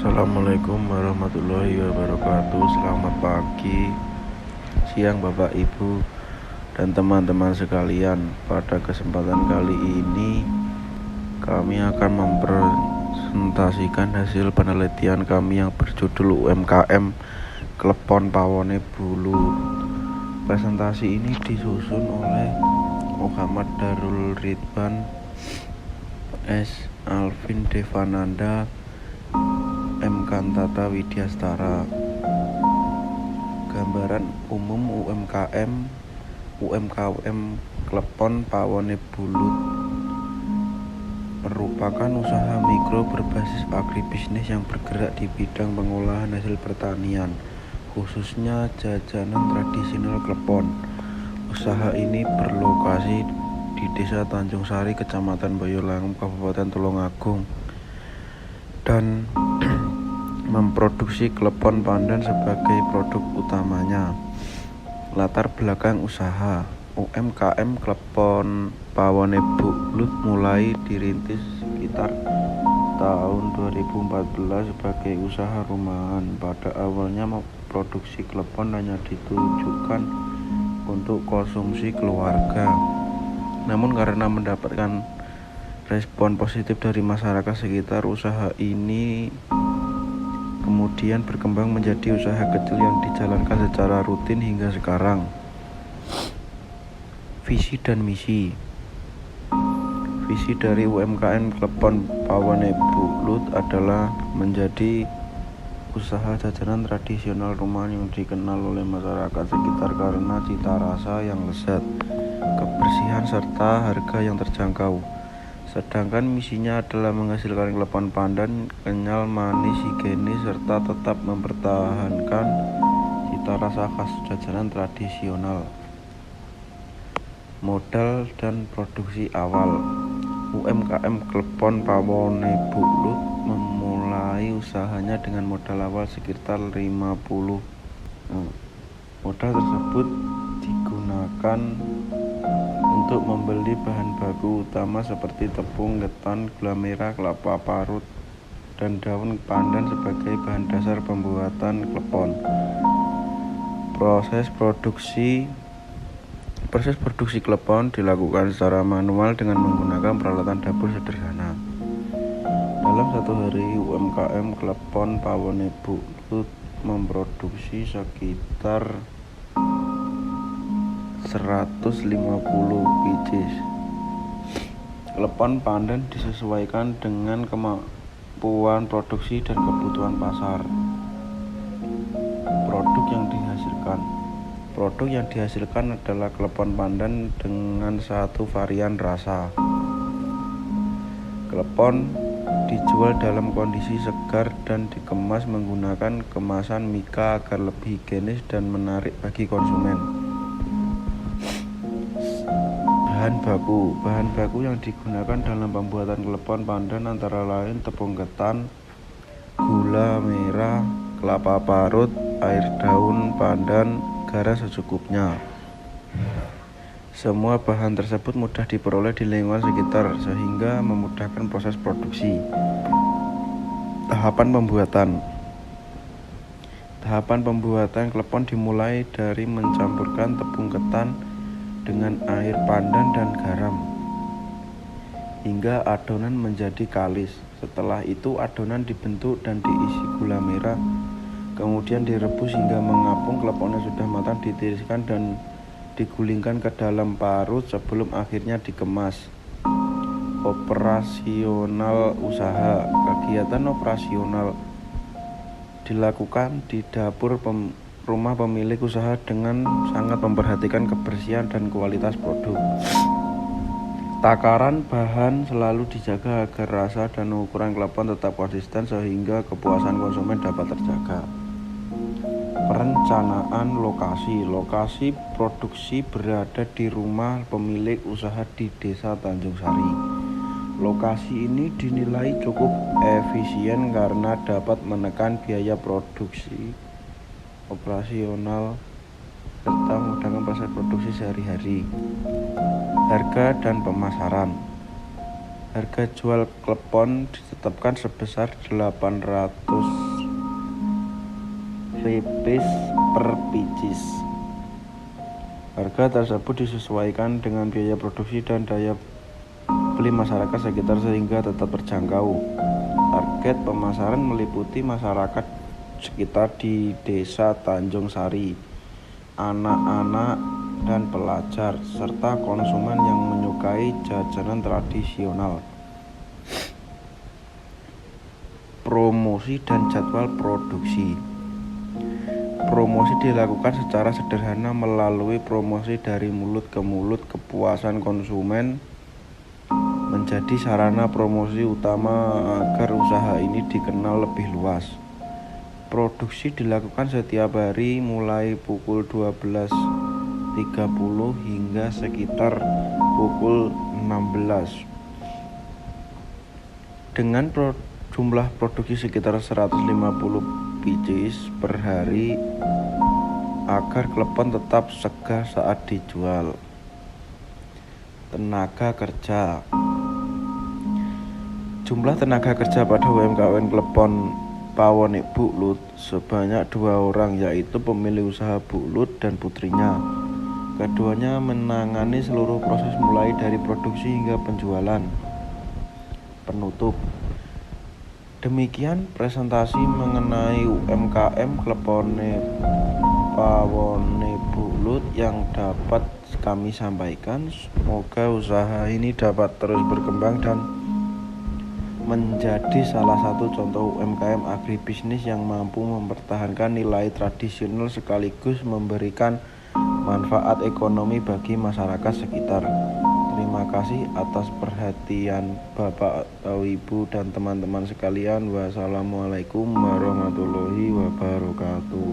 Assalamualaikum warahmatullahi wabarakatuh. Selamat pagi, siang Bapak Ibu dan teman-teman sekalian. Pada kesempatan kali ini kami akan mempresentasikan hasil penelitian kami yang berjudul UMKM Klepon Pawone Bulu. Presentasi ini disusun oleh Muhammad Darul Ridwan, S. Alvin Devananda, M. Kantata Widyastara. Gambaran umum UMKM Klepon Pawone Bulut merupakan usaha mikro berbasis agribisnis yang bergerak di bidang pengolahan hasil pertanian, khususnya jajanan tradisional klepon. Usaha ini berlokasi di Desa Tanjung Sari, Kecamatan Boyolali, Kabupaten Tulungagung, dan memproduksi klepon pandan sebagai produk utamanya. Latar belakang usaha UMKM Klepon Pawone Bulut mulai dirintis sekitar tahun 2014 sebagai usaha rumahan. Pada awalnya produksi klepon hanya ditujukan untuk konsumsi keluarga. Namun karena mendapatkan respon positif dari masyarakat sekitar, usaha ini kemudian berkembang menjadi usaha kecil yang dijalankan secara rutin hingga sekarang. Visi dan misi. Visi dari UMKM Klepon Pawone Bulut adalah menjadi usaha jajanan tradisional rumahan yang dikenal oleh masyarakat sekitar karena cita rasa yang lezat, kebersihan, serta harga yang terjangkau. Sedangkan misinya adalah menghasilkan klepon pandan kenyal, manis, higienis, serta tetap mempertahankan cita rasa khas jajanan tradisional. Modal dan produksi awal. UMKM Klepon Pawone Bulut memulai usahanya dengan modal awal sekitar 50. Modal tersebut digunakan untuk membeli bahan baku utama seperti tepung, ketan, gula merah, kelapa parut, dan daun pandan sebagai bahan dasar pembuatan klepon. Proses produksi klepon dilakukan secara manual dengan menggunakan peralatan dapur sederhana. Dalam satu hari, UMKM Klepon Pawone Bulut memproduksi sekitar 150 pieces. Klepon pandan disesuaikan dengan kemampuan produksi dan kebutuhan pasar. Produk yang dihasilkan adalah klepon pandan dengan satu varian rasa. Klepon dijual dalam kondisi segar dan dikemas menggunakan kemasan mika agar lebih higienis dan menarik bagi konsumen. Bahan baku yang digunakan dalam pembuatan klepon pandan antara lain tepung ketan, gula merah, kelapa parut, air daun pandan, garam secukupnya. Semua bahan tersebut mudah diperoleh di lingkungan sekitar sehingga memudahkan proses produksi. Tahapan pembuatan klepon dimulai dari mencampurkan tepung ketan dengan air pandan dan garam hingga adonan menjadi kalis. Setelah itu adonan dibentuk dan diisi gula merah, kemudian direbus hingga mengapung. Klepon yang sudah matang ditiriskan dan digulingkan ke dalam parut sebelum akhirnya dikemas. Operasional usaha. Kegiatan operasional dilakukan di dapur rumah pemilik usaha dengan sangat memperhatikan kebersihan dan kualitas produk. Takaran bahan selalu dijaga agar rasa dan ukuran klepon tetap konsisten sehingga kepuasan konsumen dapat terjaga. Perencanaan lokasi produksi berada di rumah pemilik usaha di Desa Tanjung Sari. Lokasi ini dinilai cukup efisien karena dapat menekan biaya produksi operasional serta memudahkan proses produksi sehari-hari. Harga dan pemasaran. Harga jual klepon ditetapkan sebesar 800 rupiah per picis. Harga tersebut disesuaikan dengan biaya produksi dan daya beli masyarakat sekitar sehingga tetap terjangkau. Target pemasaran meliputi masyarakat sekitar di Desa Tanjung Sari, anak-anak dan pelajar, serta konsumen yang menyukai jajanan tradisional. Promosi dan jadwal produksi. Promosi dilakukan secara sederhana melalui promosi dari mulut ke mulut. Kepuasan konsumen menjadi sarana promosi utama agar usaha ini dikenal lebih luas. Produksi dilakukan setiap hari mulai pukul 12.30 hingga sekitar pukul 16. Dengan jumlah produksi sekitar 150 picis per hari agar klepon tetap segar saat dijual. Tenaga kerja. Jumlah tenaga kerja pada UMKM Klepon Pawon Bu Lut sebanyak 2 orang, yaitu pemilik usaha Bu Lut dan putrinya. Keduanya menangani seluruh proses mulai dari produksi hingga penjualan. Penutup. Demikian presentasi mengenai UMKM Klepon Pawon Bu Lut yang dapat kami sampaikan. Semoga usaha ini dapat terus berkembang dan menjadi salah satu contoh UMKM agribisnis yang mampu mempertahankan nilai tradisional sekaligus memberikan manfaat ekonomi bagi masyarakat sekitar. Terima kasih atas perhatian Bapak atau Ibu dan teman-teman sekalian. Wassalamualaikum warahmatullahi wabarakatuh.